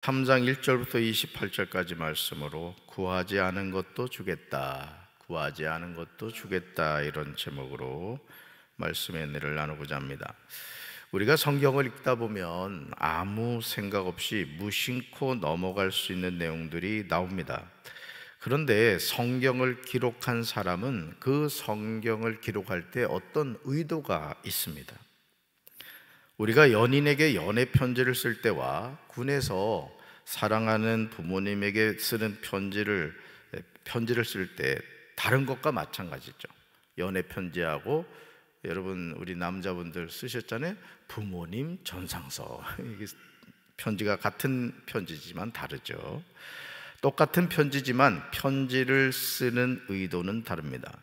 3장 1절부터 28절까지 말씀으로 구하지 않은 것도 주겠다, 구하지 않은 것도 주겠다, 이런 제목으로 말씀의 은혜를 나누고자 합니다. 우리가 성경을 읽다 보면 아무 생각 없이 무심코 넘어갈 수 있는 내용들이 나옵니다. 그런데 성경을 기록한 사람은 그 성경을 기록할 때 어떤 의도가 있습니다. 우리가 연인에게 연애 편지를 쓸 때와 군에서 사랑하는 부모님에게 쓰는 편지를 쓸 때 다른 것과 마찬가지죠. 연애 편지하고 여러분 우리 남자분들 쓰셨잖아요. 부모님 전상서. 이게 편지가 같은 편지지만 다르죠. 똑같은 편지지만 편지를 쓰는 의도는 다릅니다.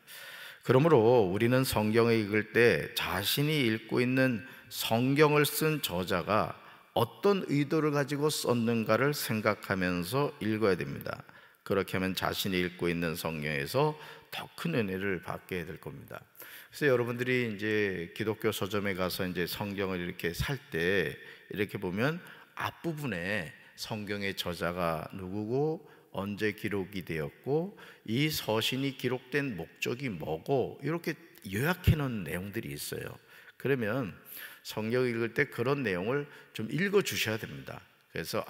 그러므로 우리는 성경을 읽을 때 자신이 읽고 있는 성경을 쓴 저자가 어떤 의도를 가지고 썼는가를 생각하면서 읽어야 됩니다. 그렇게 하면 자신이 읽고 있는 성경에서 더 큰 은혜를 받게 될 겁니다. 그래서 여러분들이 이제 기독교 서점에 가서 이제 성경을 이렇게 살 때 이렇게 보면 앞부분에 성경의 저자가 누구고 언제 기록이 되었고 이 서신이 기록된 목적이 뭐고 이렇게 요약해 놓은 내용들이 있어요. 그러면 성경 읽을 때 그런 내용을 좀 읽어 주셔야 됩니다. 그래서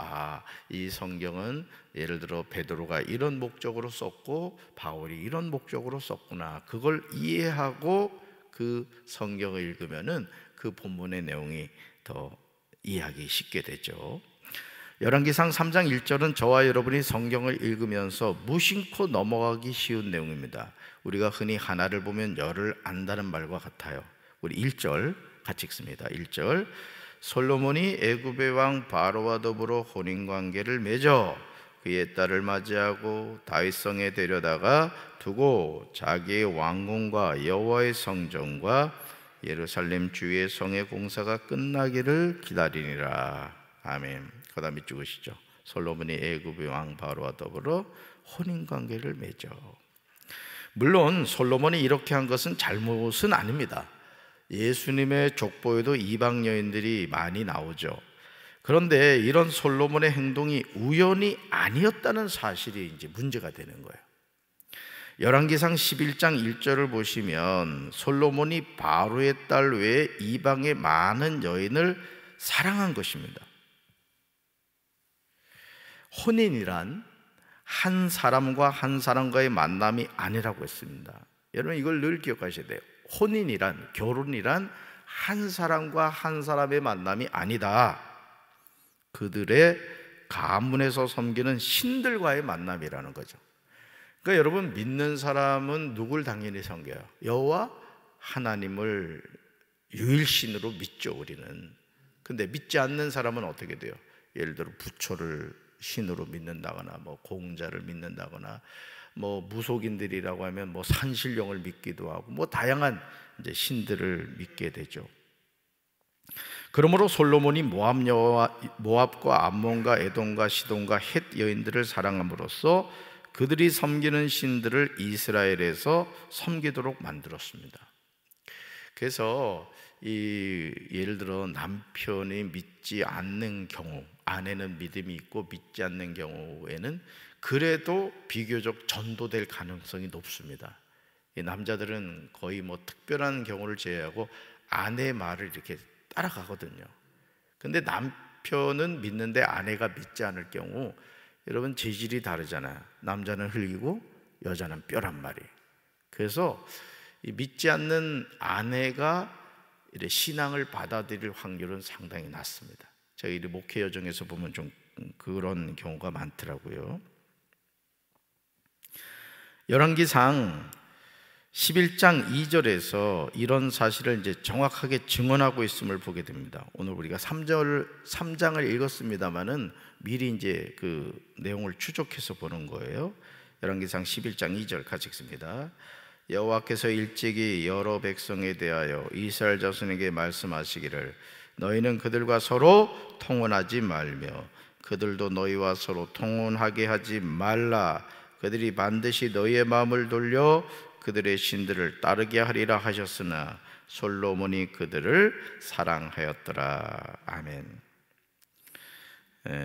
이 성경은 예를 들어 베드로가 이런 목적으로 썼고 바울이 이런 목적으로 썼구나, 그걸 이해하고 그 성경을 읽으면은 그 본문의 내용이 더 이해하기 쉽게 되죠. 열왕기상 3장 1절은 저와 여러분이 성경을 읽으면서 무심코 넘어가기 쉬운 내용입니다. 우리가 흔히 하나를 보면 열을 안다는 말과 같아요. 우리 1절 같이 읽습니다. 1절, 솔로몬이 애굽의 왕 바로와 더불어 혼인관계를 맺어 그의 딸을 맞이하고 다윗성에 데려다가 두고 자기의 왕궁과 여호와의 성전과 예루살렘 주의 성의 공사가 끝나기를 기다리니라. 아멘. 그 다음에 찍으시죠. 솔로몬이 애굽의 왕 바로와 더불어 혼인관계를 맺어. 물론 솔로몬이 이렇게 한 것은 잘못은 아닙니다. 예수님의 족보에도 이방 여인들이 많이 나오죠. 그런데 이런 솔로몬의 행동이 우연이 아니었다는 사실이 이제 문제가 되는 거예요. 열왕기상 11장 1절을 보시면 솔로몬이 바로의 딸 외에 이방의 많은 여인을 사랑한 것입니다. 혼인이란 한 사람과 한 사람과의 만남이 아니라고 했습니다. 여러분 이걸 늘 기억하셔야 돼요. 혼인이란, 결혼이란 한 사람과 한 사람의 만남이 아니다. 그들의 가문에서 섬기는 신들과의 만남이라는 거죠. 그러니까 여러분 믿는 사람은 누굴 당연히 섬겨요? 여호와 하나님을 유일신으로 믿죠, 우리는. 근데 믿지 않는 사람은 어떻게 돼요? 예를 들어 부처를 신으로 믿는다거나 뭐 공자를 믿는다거나 뭐 무속인들이라고 하면 뭐 산신령을 믿기도 하고 뭐 다양한 이제 신들을 믿게 되죠. 그러므로 솔로몬이 모압과 암몬과 에돔과 시돈과 헷 여인들을 사랑함으로써 그들이 섬기는 신들을 이스라엘에서 섬기도록 만들었습니다. 그래서 예를 들어 남편이 믿지 않는 경우, 아내는 믿음이 있고 믿지 않는 경우에는 그래도 비교적 전도될 가능성이 높습니다. 이 남자들은 거의 뭐 특별한 경우를 제외하고 아내의 말을 이렇게 따라가거든요. 근데 남편은 믿는데 아내가 믿지 않을 경우 여러분 재질이 다르잖아요. 남자는 흙이고 여자는 뼈란 말이에요. 그래서 믿지 않는 아내가 신앙을 받아들일 확률은 상당히 낮습니다. 저희 목회 여정에서 보면 좀 그런 경우가 많더라고요. 열왕기상 11장 2절에서 이런 사실을 이제 정확하게 증언하고 있음을 보게 됩니다. 오늘 우리가 3장을 읽었습니다만은 미리 이제 그 내용을 추적해서 보는 거예요. 열왕기상 11장 2절 같이 읽습니다. 여호와께서 일찍이 여러 백성에 대하여 이스라엘 자손에게 말씀하시기를 너희는 그들과 서로 통혼하지 말며 그들도 너희와 서로 통혼하게 하지 말라. 그들이 반드시 너희의 마음을 돌려 그들의 신들을 따르게 하리라 하셨으나 솔로몬이 그들을 사랑하였더라. 아멘.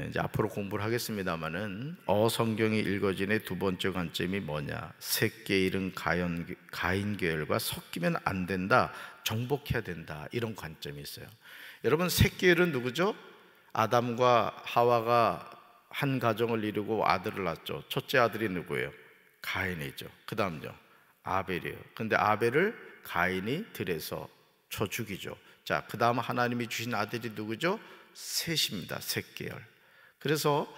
이제 앞으로 공부를 하겠습니다만은 성경이 읽어진의 두 번째 관점이 뭐냐? 셋께 이른 가인 계열과 섞이면 안 된다, 정복해야 된다, 이런 관점이 있어요. 여러분, 셋계열은 누구죠? 아담과 하와가 한 가정을 이루고 아들을 낳았죠. 첫째 아들이 누구예요? 가인이죠. 그 다음요, 아벨이에요. 근데 아벨을 가인이 들여서 쳐 죽이죠. 자, 그 다음 하나님이 주신 아들이 누구죠? 셋입니다. 셋 계열. 그래서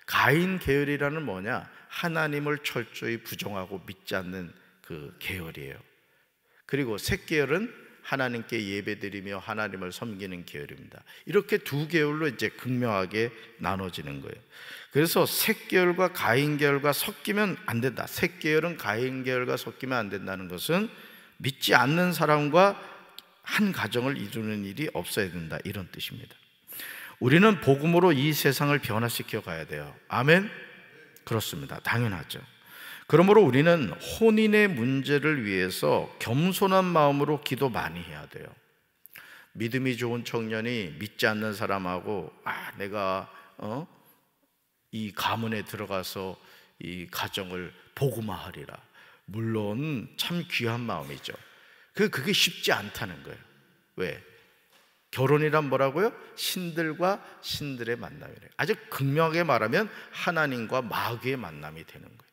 가인 계열이라는 뭐냐? 하나님을 철저히 부정하고 믿지 않는 그 계열이에요. 그리고 셋 계열은 하나님께 예배드리며 하나님을 섬기는 계열입니다. 이렇게 두 계열로 이제 극명하게 나눠지는 거예요. 그래서 셋 계열과 가인 계열과 섞이면 안 된다. 셋 계열은 가인 계열과 섞이면 안 된다는 것은 믿지 않는 사람과 한 가정을 이루는 일이 없어야 된다, 이런 뜻입니다. 우리는 복음으로 이 세상을 변화시켜 가야 돼요. 아멘? 그렇습니다. 당연하죠. 그러므로 우리는 혼인의 문제를 위해서 겸손한 마음으로 기도 많이 해야 돼요. 믿음이 좋은 청년이 믿지 않는 사람하고 내가 이 가문에 들어가서 이 가정을 복음화하리라. 물론 참 귀한 마음이죠. 그게 쉽지 않다는 거예요. 왜? 결혼이란 뭐라고요? 신들과 신들의 만남이래요. 아주 극명하게 말하면 하나님과 마귀의 만남이 되는 거예요.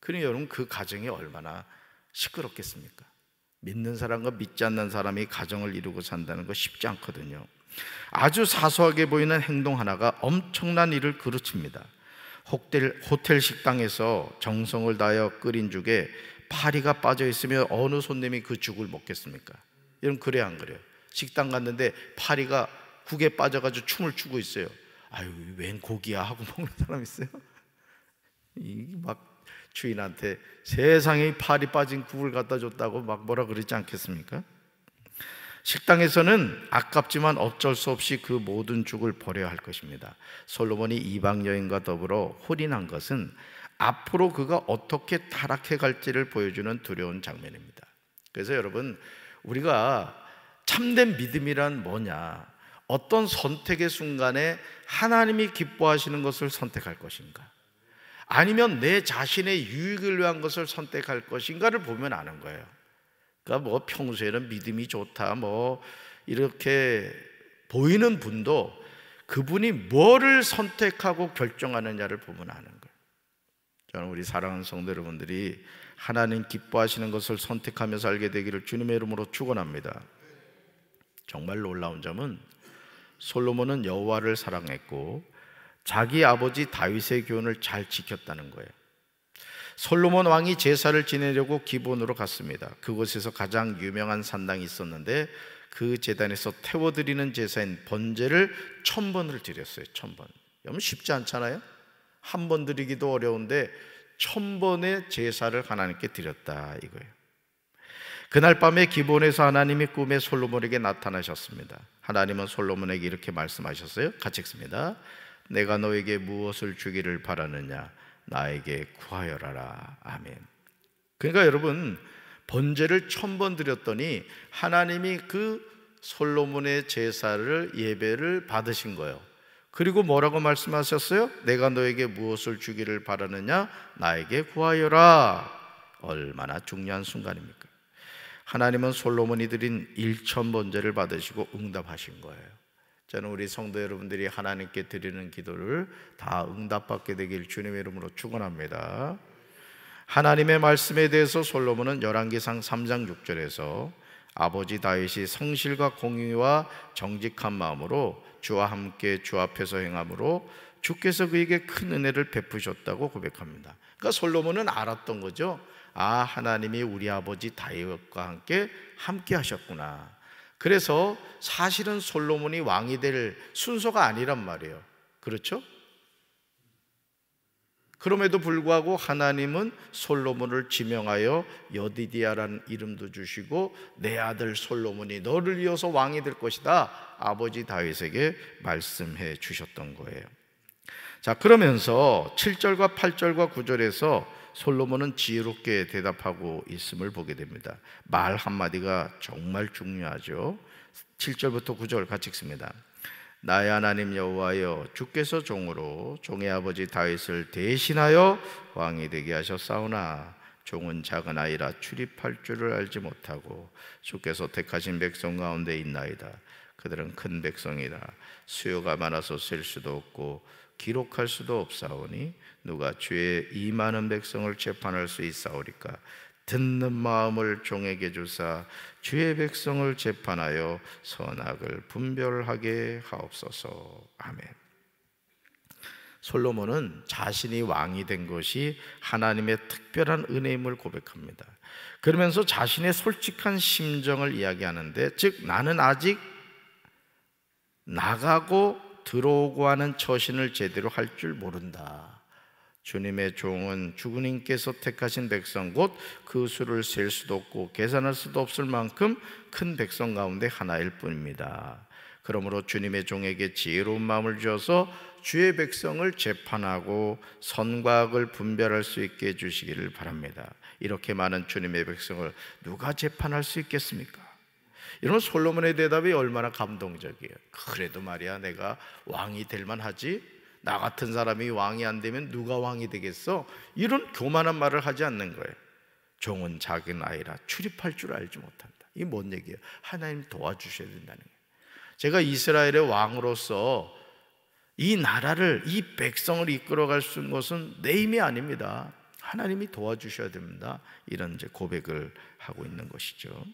그러니 여러분, 그 가정이 얼마나 시끄럽겠습니까? 믿는 사람과 믿지 않는 사람이 가정을 이루고 산다는 거 쉽지 않거든요. 아주 사소하게 보이는 행동 하나가 엄청난 일을 그르칩니다. 호텔 식당에서 정성을 다하여 끓인 죽에 파리가 빠져 있으면 어느 손님이 그 죽을 먹겠습니까? 여러분, 그래요, 안 그래요? 식당 갔는데 파리가 국에 빠져가지고 춤을 추고 있어요. 아유, 웬 고기야 하고 먹는 사람 있어요? 막 주인한테 세상에 파리 빠진 국을 갖다 줬다고 막 뭐라 그러지 않겠습니까? 식당에서는 아깝지만 어쩔 수 없이 그 모든 죽을 버려야 할 것입니다. 솔로몬이 이방 여인과 더불어 혼인한 것은 앞으로 그가 어떻게 타락해 갈지를 보여주는 두려운 장면입니다. 그래서 여러분, 우리가 참된 믿음이란 뭐냐? 어떤 선택의 순간에 하나님이 기뻐하시는 것을 선택할 것인가? 아니면 내 자신의 유익을 위한 것을 선택할 것인가를 보면 아는 거예요. 그러니까 뭐 평소에는 믿음이 좋다 뭐 이렇게 보이는 분도 그분이 뭐를 선택하고 결정하느냐를 보면 아는 거예요. 저는 우리 사랑하는 성도 여러분들이 하나님 기뻐하시는 것을 선택하며 살게 되기를 주님의 이름으로 축원합니다. 정말 놀라운 점은 솔로몬은 여호와를 사랑했고 자기 아버지 다윗의 교훈을 잘 지켰다는 거예요. 솔로몬 왕이 제사를 지내려고 기브온으로 갔습니다. 그곳에서 가장 유명한 산당이 있었는데 그 제단에서 태워드리는 제사인 번제를 1000번을 드렸어요. 1000번. 여러분, 쉽지 않잖아요? 한 번 드리기도 어려운데 1000번의 제사를 하나님께 드렸다, 이거예요. 그날 밤에 기브온에서 하나님이 꿈에 솔로몬에게 나타나셨습니다. 하나님은 솔로몬에게 이렇게 말씀하셨어요. 같이 읽습니다. 내가 너에게 무엇을 주기를 바라느냐? 나에게 구하여라라. 아멘. 그러니까 여러분, 번제를 1000번 드렸더니 하나님이 그 솔로몬의 제사를, 예배를 받으신 거예요. 그리고 뭐라고 말씀하셨어요? 내가 너에게 무엇을 주기를 바라느냐? 나에게 구하여라. 얼마나 중요한 순간입니까? 하나님은 솔로몬이 드린 1000번제를 받으시고 응답하신 거예요. 저는 우리 성도 여러분들이 하나님께 드리는 기도를 다 응답받게 되길 주님의 이름으로 축원합니다. 하나님의 말씀에 대해서 솔로몬은 열왕기상 3장 6절에서 아버지 다윗이 성실과 공의와 정직한 마음으로 주와 함께 주 앞에서 행함으로 주께서 그에게 큰 은혜를 베푸셨다고 고백합니다. 그러니까 솔로몬은 알았던 거죠. 하나님이 우리 아버지 다윗과 함께 하셨구나. 그래서 사실은 솔로몬이 왕이 될 순서가 아니란 말이에요. 그렇죠? 그럼에도 불구하고 하나님은 솔로몬을 지명하여 여디디아라는 이름도 주시고 내 아들 솔로몬이 너를 이어서 왕이 될 것이다, 아버지 다윗에게 말씀해 주셨던 거예요. 자, 그러면서 7절과 8절과 9절에서 솔로몬은 지혜롭게 대답하고 있음을 보게 됩니다. 말 한마디가 정말 중요하죠. 7절부터 9절 같이 읽습니다. 나의 하나님 여호와여, 주께서 종으로 종의 아버지 다윗을 대신하여 왕이 되게 하셨사오나 종은 작은 아이라 출입할 줄을 알지 못하고 주께서 택하신 백성 가운데 있나이다. 그들은 큰 백성이라 수요가 많아서 셀 수도 없고 기록할 수도 없사오니 누가 주의 이 많은 백성을 재판할 수 있사오리까? 듣는 마음을 종에게 주사 주의 백성을 재판하여 선악을 분별하게 하옵소서. 아멘. 솔로몬은 자신이 왕이 된 것이 하나님의 특별한 은혜임을 고백합니다. 그러면서 자신의 솔직한 심정을 이야기하는데, 즉 나는 아직 나가고 들어오고 하는 처신을 제대로 할 줄 모른다. 주님의 종은 주님께서 택하신 백성, 곧 그 수를 셀 수도 없고 계산할 수도 없을 만큼 큰 백성 가운데 하나일 뿐입니다. 그러므로 주님의 종에게 지혜로운 마음을 주어서 주의 백성을 재판하고 선과 악을 분별할 수 있게 해주시기를 바랍니다. 이렇게 많은 주님의 백성을 누가 재판할 수 있겠습니까? 이런 솔로몬의 대답이 얼마나 감동적이에요. 그래도 말이야, 내가 왕이 될 만하지? 나 같은 사람이 왕이 안 되면 누가 왕이 되겠어? 이런 교만한 말을 하지 않는 거예요. 종은 작은 아이라 출입할 줄 알지 못한다. 이게 뭔 얘기예요? 하나님 도와주셔야 된다는 거예요. 제가 이스라엘의 왕으로서 이 나라를, 이 백성을 이끌어갈 수 있는 것은 내 힘이 아닙니다. 하나님이 도와주셔야 됩니다. 이런 이제 고백을 하고 있는 것이죠.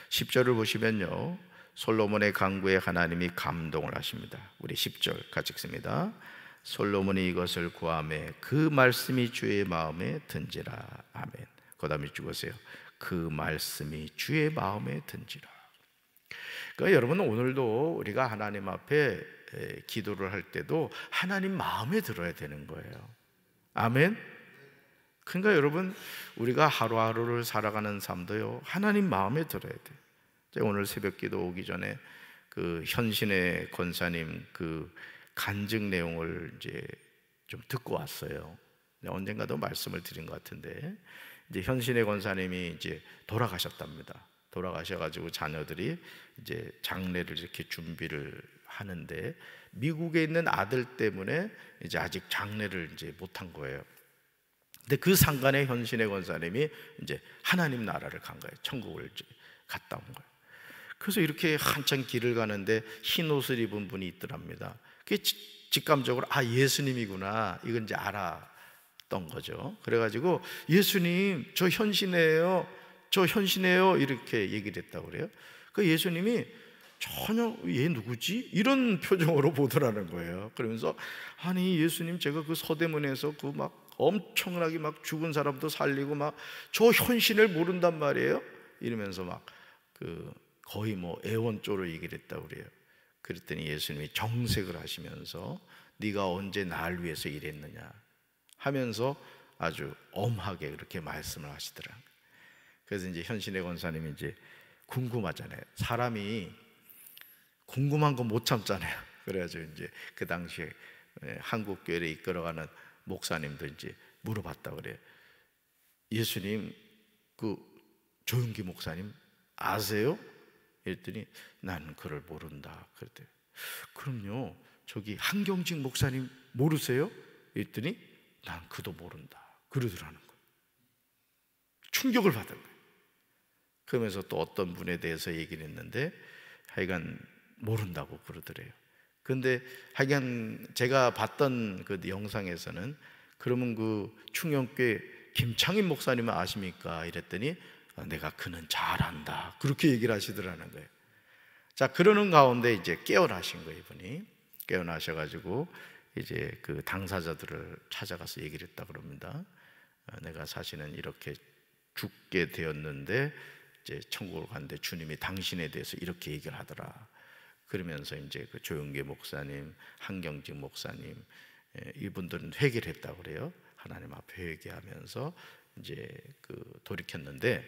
10절을 보시면요, 솔로몬의 간구에 하나님이 감동을 하십니다. 우리 10절 같이 읽습니다. 솔로몬이 이것을 구하매 그 말씀이 주의 마음에 든지라. 아멘. 그 다음에 죽으세요. 그 말씀이 주의 마음에 든지라. 그러니까 여러분, 오늘도 우리가 하나님 앞에 기도를 할 때도 하나님 마음에 들어야 되는 거예요. 아멘. 그러니까 여러분, 우리가 하루하루를 살아가는 삶도요, 하나님 마음에 들어야 돼요. 제가 오늘 새벽 기도 오기 전에 그 현신의 권사님 그 간증 내용을 이제 좀 듣고 왔어요. 언젠가도 말씀을 드린 것 같은데, 이제 현신의 권사님이 이제 돌아가셨답니다. 돌아가셔가지고 자녀들이 이제 장례를 이렇게 준비를 하는데, 미국에 있는 아들 때문에 이제 아직 장례를 이제 못한 거예요. 근데 그 상간에 현신의 권사님이 이제 하나님 나라를 간 거예요. 천국을 이제 갔다 온 거예요. 그래서 이렇게 한참 길을 가는데 흰 옷을 입은 분이 있더랍니다. 그게 직감적으로 아, 예수님이구나, 이건 이제 알았던 거죠. 그래가지고 예수님, 저 현신이에요, 저 현신이에요, 이렇게 얘기를 했다고 그래요. 그 예수님이 전혀 얘 누구지? 이런 표정으로 보더라는 거예요. 그러면서 아니 예수님, 제가 그 서대문에서 그 막 엄청나게 막 죽은 사람도 살리고 막 저 현신을 모른단 말이에요. 이러면서 막 그 거의 뭐 애원조로 얘기를 했다고 그래요. 그랬더니 예수님이 정색을 하시면서 네가 언제 날 위해서 일했느냐 하면서 아주 엄하게 그렇게 말씀을 하시더라. 그래서 이제 현신의 권사님이 이제 궁금하잖아요. 사람이 궁금한 거 못 참잖아요. 그래가지고 이제 그 당시에 한국 교회를 이끌어가는 목사님도 이제 물어봤다 그래요. 예수님, 그 조윤기 목사님 아세요? 이랬더니 난 그를 모른다 그랬대요. 그럼요, 저기 한경직 목사님 모르세요? 이랬더니 난 그도 모른다 그러더라는 거예요. 충격을 받은 거예요. 그러면서 또 어떤 분에 대해서 얘기를 했는데 하여간 모른다고 그러더래요. 근데 하여간 제가 봤던 그 영상에서는 그러면 그 충영교회 김창인 목사님은 아십니까? 이랬더니 내가 그는 잘 안다 그렇게 얘기를 하시더라는 거예요. 자, 그러는 가운데 이제 깨어나신 거예요. 이분이 깨어나셔가지고 이제 그 당사자들을 찾아가서 얘기를 했다 그럽니다. 내가 사실은 이렇게 죽게 되었는데 이제 천국을 갔는데 주님이 당신에 대해서 이렇게 얘기를 하더라. 그러면서 이제 그 조영계 목사님, 한경직 목사님, 이분들은 회개를 했다고 그래요. 하나님 앞에 회개하면서 이제 그 돌이켰는데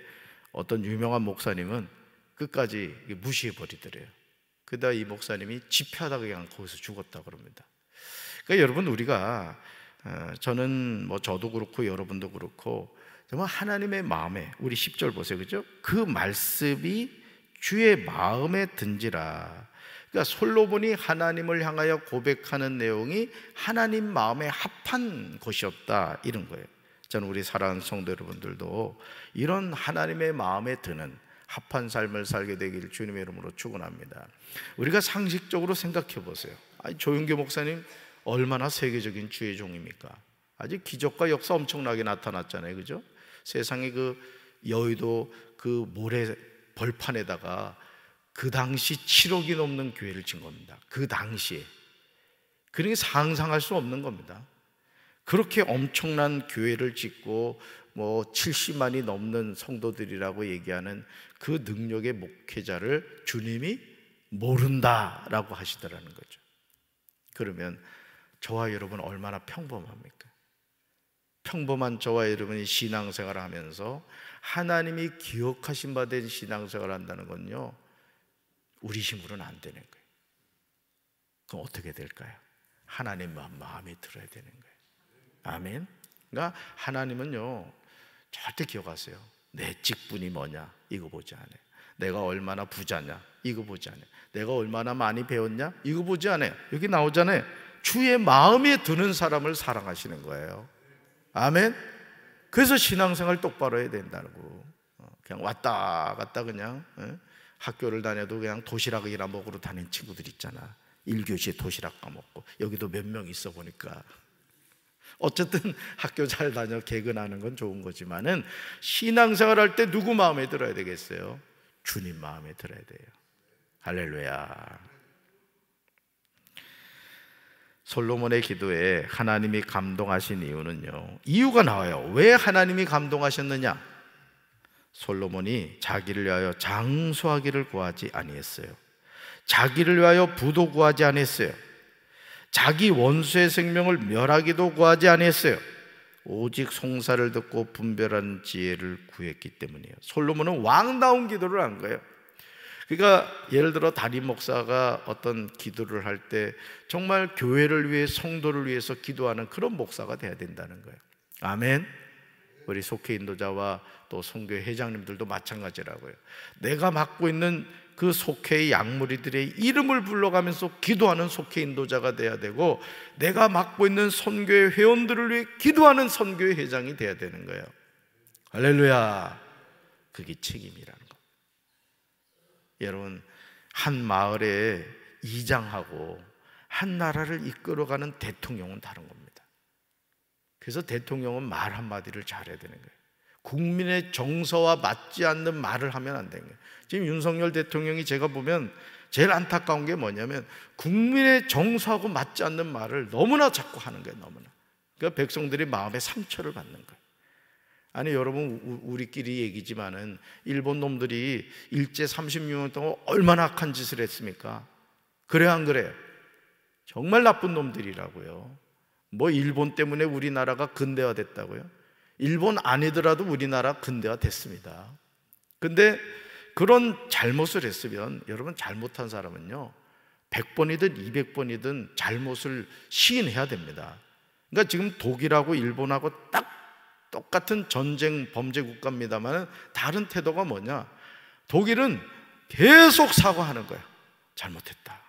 어떤 유명한 목사님은 끝까지 무시해 버리더래요. 그러다 이 목사님이 집회하다가 그냥 거기서 죽었다 그럽니다. 그러니까 여러분, 우리가 저는 뭐 저도 그렇고 여러분도 그렇고 정말 하나님의 마음에, 우리 10절 보세요, 그죠? 그 말씀이 주의 마음에 든지라. 그러니까 솔로몬이 하나님을 향하여 고백하는 내용이 하나님 마음에 합한 것이었다, 이런 거예요. 저는 우리 사랑하는 성도 여러분들도 이런 하나님의 마음에 드는 합한 삶을 살게 되기를 주님의 이름으로 축원합니다. 우리가 상식적으로 생각해 보세요. 조용교 목사님 얼마나 세계적인 주의 종입니까? 아주 기적과 역사 엄청나게 나타났잖아요, 그죠? 세상에 그 여의도 그 모래 벌판에다가 그 당시 7억이 넘는 교회를 진 겁니다. 그 당시에. 그러니 상상할 수 없는 겁니다. 그렇게 엄청난 교회를 짓고 뭐 70만이 넘는 성도들이라고 얘기하는 그 능력의 목회자를 주님이 모른다라고 하시더라는 거죠. 그러면 저와 여러분 얼마나 평범합니까? 평범한 저와 여러분이 신앙생활을 하면서 하나님이 기억하신 바 된 신앙생활을 한다는 건요, 우리 힘으로는 안 되는 거예요. 그럼 어떻게 될까요? 하나님 마음에 들어야 되는 거예요. 아멘. 그러니까 하나님은요, 절대 기억하세요. 내 직분이 뭐냐 이거 보지 않아요. 내가 얼마나 부자냐 이거 보지 않아요. 내가 얼마나 많이 배웠냐 이거 보지 않아요. 여기 나오잖아요. 주의 마음에 드는 사람을 사랑하시는 거예요. 아멘. 그래서 신앙생활 똑바로 해야 된다고. 그냥 왔다 갔다 그냥 학교를 다녀도 그냥 도시락이나 먹으러 다니는 친구들 있잖아. 1교시에 도시락 까먹고. 여기도 몇 명 있어 보니까. 어쨌든 학교 잘 다녀 개근하는 건 좋은 거지만은 신앙생활 할 때 누구 마음에 들어야 되겠어요? 주님 마음에 들어야 돼요. 할렐루야. 솔로몬의 기도에 하나님이 감동하신 이유는요, 이유가 나와요. 왜 하나님이 감동하셨느냐? 솔로몬이 자기를 위하여 장수하기를 구하지 아니했어요. 자기를 위하여 부도 구하지 아니했어요. 자기 원수의 생명을 멸하기도 구하지 아니했어요. 오직 송사를 듣고 분별하는 지혜를 구했기 때문이에요. 솔로몬은 왕다운 기도를 한 거예요. 그러니까 예를 들어 담임 목사가 어떤 기도를 할 때 정말 교회를 위해, 성도를 위해서 기도하는 그런 목사가 돼야 된다는 거예요. 아멘. 우리 속회 인도자와 또 선교회 회장님들도 마찬가지라고요. 내가 맡고 있는 그 속회의 양무리들의 이름을 불러가면서 기도하는 속회 인도자가 돼야 되고, 내가 맡고 있는 선교회 회원들을 위해 기도하는 선교회 회장이 돼야 되는 거예요. 할렐루야. 그게 책임이라는 거. 여러분, 한 마을에 이장하고 한 나라를 이끌어가는 대통령은 다른 겁니다. 그래서 대통령은 말 한마디를 잘해야 되는 거예요. 국민의 정서와 맞지 않는 말을 하면 안 되는 거예요. 지금 윤석열 대통령이 제가 보면 제일 안타까운 게 뭐냐면 국민의 정서하고 맞지 않는 말을 너무나 자꾸 하는 거예요. 너무나. 그러니까 백성들이 마음에 상처를 받는 거예요. 아니 여러분, 우리끼리 얘기지만은 일본 놈들이 일제 36년 동안 얼마나 악한 짓을 했습니까? 그래 안 그래요? 정말 나쁜 놈들이라고요. 뭐 일본 때문에 우리나라가 근대화 됐다고요? 일본 아니더라도 우리나라 근대화 됐습니다. 근데 그런 잘못을 했으면, 여러분, 잘못한 사람은요 100번이든 200번이든 잘못을 시인해야 됩니다. 그러니까 지금 독일하고 일본하고 딱 똑같은 전쟁 범죄 국가입니다만 다른 태도가 뭐냐? 독일은 계속 사과하는 거예요. 잘못했다.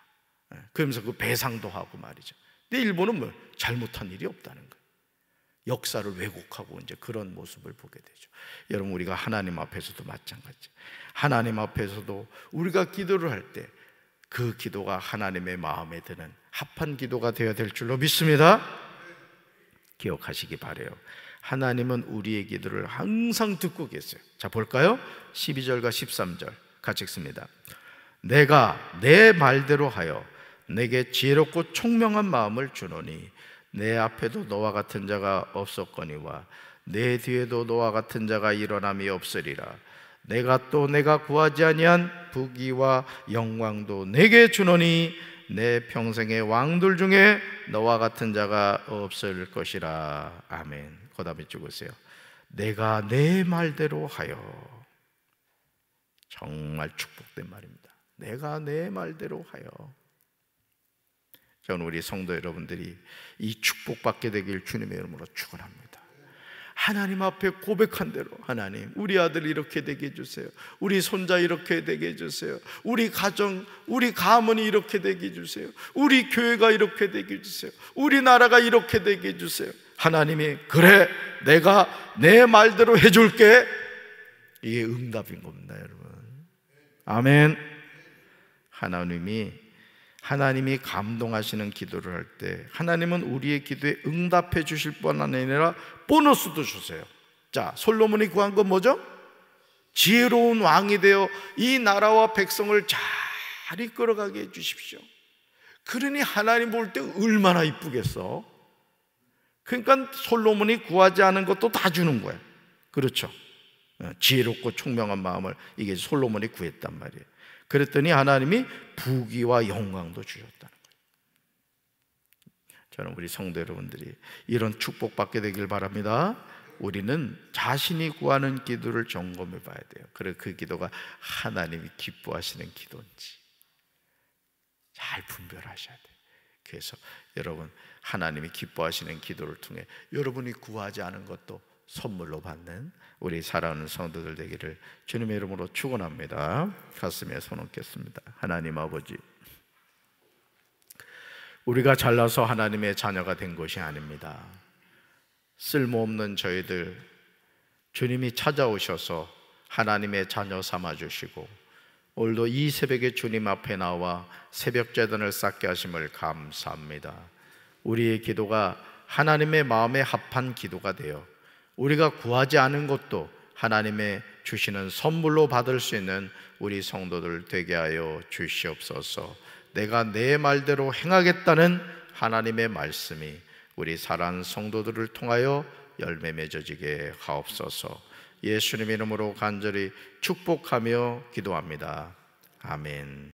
그러면서 그 배상도 하고 말이죠. 근데 일본은 뭐 잘못한 일이 없다는 거예요. 역사를 왜곡하고 이제 그런 모습을 보게 되죠. 여러분, 우리가 하나님 앞에서도 마찬가지. 하나님 앞에서도 우리가 기도를 할 때 그 기도가 하나님의 마음에 드는 합한 기도가 되어야 될 줄로 믿습니다. 기억하시기 바라요. 하나님은 우리의 기도를 항상 듣고 계세요. 자, 볼까요? 12절과 13절 같이 읽습니다. 내가 내 말대로 하여 내게 지혜롭고 총명한 마음을 주노니 내 앞에도 너와 같은 자가 없었거니와 내 뒤에도 너와 같은 자가 일어남이 없으리라. 내가 또 내가 구하지 아니한 부귀와 영광도 내게 주노니 내 평생의 왕들 중에 너와 같은 자가 없을 것이라. 아멘. 그 다음에 찍으세요. 내가 내 말대로 하여. 정말 축복된 말입니다. 내가 내 말대로 하여. 저는 우리 성도 여러분들이 이 축복받게 되길 주님의 이름으로 축원합니다. 하나님 앞에 고백한 대로, 하나님 우리 아들 이렇게 되게 해주세요, 우리 손자 이렇게 되게 해주세요, 우리 가정, 우리 가문이 이렇게 되게 해주세요, 우리 교회가 이렇게 되게 해주세요, 우리나라가 이렇게 되게 해주세요. 하나님이 그래 내가 내 말대로 해줄게, 이게 응답인 겁니다, 여러분. 아멘. 하나님이 감동하시는 기도를 할 때 하나님은 우리의 기도에 응답해 주실 뿐 아니라 보너스도 주세요. 자, 솔로몬이 구한 건 뭐죠? 지혜로운 왕이 되어 이 나라와 백성을 잘 이끌어가게 해 주십시오. 그러니 하나님 볼 때 얼마나 이쁘겠어. 그러니까 솔로몬이 구하지 않은 것도 다 주는 거예요. 그렇죠? 지혜롭고 총명한 마음을 이게 솔로몬이 구했단 말이에요. 그랬더니 하나님이 부귀와 영광도 주셨다는 거예요. 저는 우리 성도 여러분들이 이런 축복받게 되길 바랍니다. 우리는 자신이 구하는 기도를 점검해 봐야 돼요. 그래, 그 기도가 하나님이 기뻐하시는 기도인지 잘 분별하셔야 돼요. 그래서 여러분, 하나님이 기뻐하시는 기도를 통해 여러분이 구하지 않은 것도 선물로 받는 우리 사랑하는 성도들 되기를 주님의 이름으로 축원합니다. 가슴에 손 얹겠습니다. 하나님 아버지, 우리가 잘나서 하나님의 자녀가 된 것이 아닙니다. 쓸모없는 저희들 주님이 찾아오셔서 하나님의 자녀 삼아주시고 오늘도 이 새벽에 주님 앞에 나와 새벽 제단을 쌓게 하심을 감사합니다. 우리의 기도가 하나님의 마음에 합한 기도가 되어 우리가 구하지 않은 것도 하나님의 주시는 선물로 받을 수 있는 우리 성도들 되게 하여 주시옵소서. 내가 내 말대로 행하겠다는 하나님의 말씀이 우리 사랑하는 성도들을 통하여 열매 맺어지게 하옵소서. 예수님 이름으로 간절히 축복하며 기도합니다. 아멘.